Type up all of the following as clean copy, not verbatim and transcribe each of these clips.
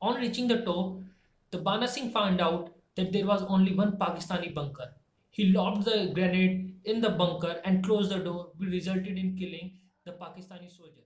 On reaching the top, the Bana Singh found out that there was only one Pakistani bunker. He lobbed the grenade in the bunker and closed the door, which resulted in killing the Pakistani soldier.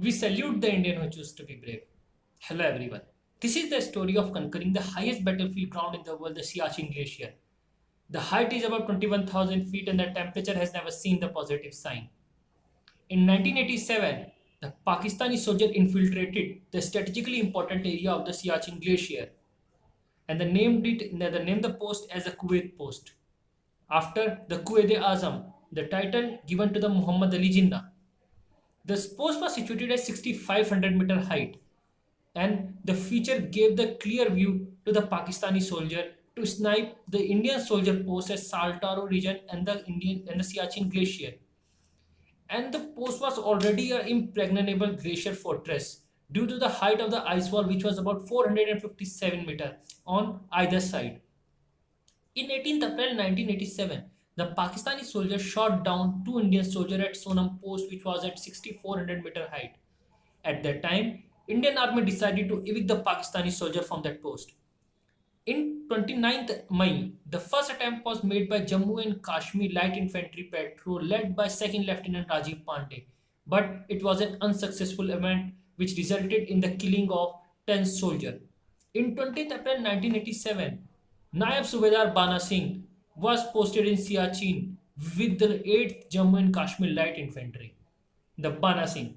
We salute the Indian who choose to be brave. Hello everyone. This is the story of conquering the highest battlefield ground in the world, the Siachen Glacier. The height is about 21,000 feet and the temperature has never seen the positive sign. In 1987, the Pakistani soldier infiltrated the strategically important area of the Siachen Glacier and they named the post as the Kuwait Post after the Quaid-e-Azam, the title given to the Muhammad Ali Jinnah. The post was situated at 6,500-meter height, and the feature gave the clear view to the Pakistani soldier to snipe the Indian soldier post at Saltoro region and the Siachen Glacier. And the post was already an impregnable glacier fortress due to the height of the ice wall, which was about 457 meters on either side. In 18th April 1987, the Pakistani soldiers shot down two Indian soldiers at Sonam Post, which was at 6,400-meter height. At that time, Indian Army decided to evict the Pakistani soldier from that post. In 29th May, the first attempt was made by Jammu and Kashmir Light Infantry Patrol led by 2nd Lieutenant Rajiv Pandey, but it was an unsuccessful event which resulted in the killing of 10 soldiers. In 20th April 1987, Naib Subedar Bana Singh was posted in Siachen with the 8th Jammu and Kashmir Light Infantry. The Bana Singh.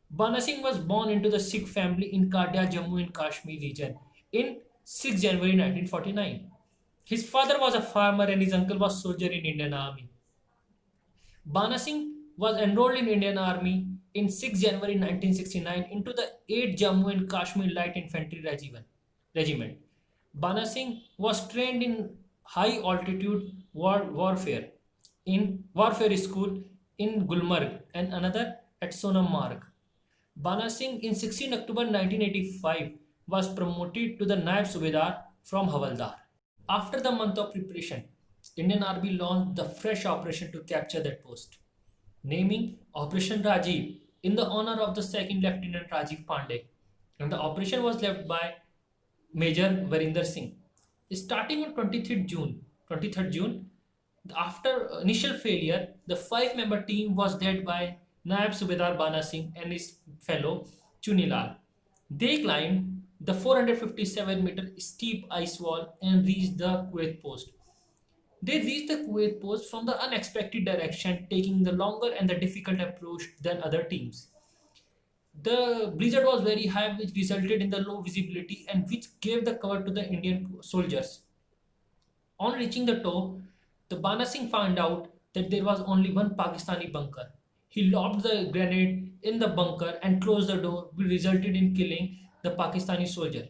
Bana Singh was born into the Sikh family in Kadia, Jammu and Kashmir region in 6 January 1949. His father was a farmer and his uncle was soldier in Indian Army. Bana Singh was enrolled in Indian Army in 6 January 1969 into the 8th Jammu and Kashmir Light Infantry Regiment. Bana Singh was trained in high altitude warfare in warfare school in Gulmarg and another at Sonam Marg. Bana Singh in 16 October 1985 was promoted to the Naib Subedar from Havaldar. After the month of preparation, Indian Army launched the fresh operation to capture that post, naming Operation Rajiv in the honor of the 2nd Lieutenant Rajiv Pandey, and the operation was led by Major Varinder Singh. Starting on 23rd June, after initial failure, the 5-member team was led by Naib Subedar Bana Singh and his fellow Chunilal. They climbed the 457-meter steep ice wall and reached the Kuwait Post. They reached the Kuwait Post from the unexpected direction, taking the longer and the difficult approach than other teams. The blizzard was very high, which resulted in the low visibility and which gave the cover to the Indian soldiers. On reaching the top, the Bana Singh found out that there was only one Pakistani bunker. He lobbed the grenade in the bunker and closed the door, which resulted in killing the Pakistani soldier.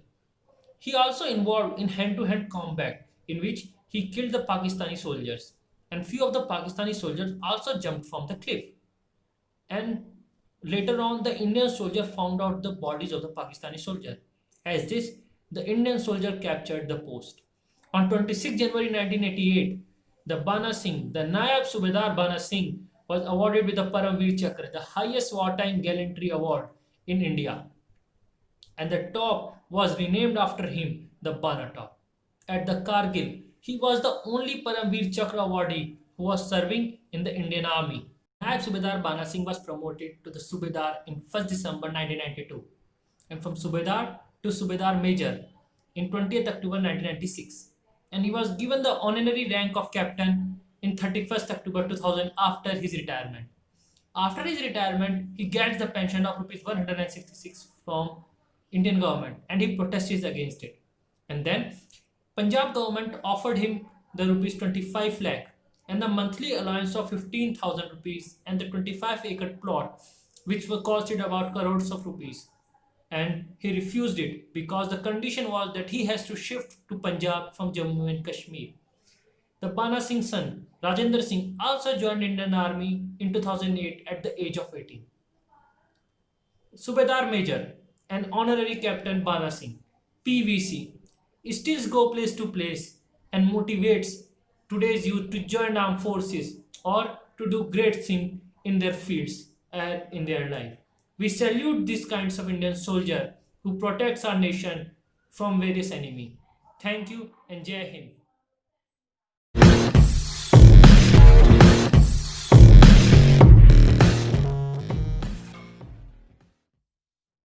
He also involved in hand-to-hand combat, in which he killed the Pakistani soldiers, and few of the Pakistani soldiers also jumped from the cliff. And later on, the Indian soldier found out the bodies of the Pakistani soldier. As this, the Indian soldier captured the post. On 26 January 1988, the Bana Singh, the Naib Subedar Bana Singh, was awarded with the Paramveer Chakra, the highest wartime gallantry award in India. And the top was renamed after him, the Bana Top. At the Kargil, he was the only Paramveer Chakra awardee who was serving in the Indian Army. Naib Subedar Bana Singh was promoted to the Subedar in 1st December 1992 and from Subedar to Subedar Major in 20th October 1996, and he was given the honorary rank of captain in 31st October 2000 after his retirement. After his retirement, he gets the pension of rupees 166 from Indian government and he protests against it. And then Punjab government offered him the rupees 25 lakh and the monthly allowance of 15,000 rupees and the 25-acre plot, which were costed about crores of rupees. And he refused it because the condition was that he has to shift to Punjab from Jammu and Kashmir. The Bana Singh's son, Rajendra Singh, also joined Indian Army in 2008 at the age of 18. Subedar Major and Honorary Captain Bana Singh, PVC, still go place to place and motivates today's youth to join armed forces or to do great things in their fields and in their life. We salute these kinds of Indian soldier who protects our nation from various enemy. Thank you and Jai Hind.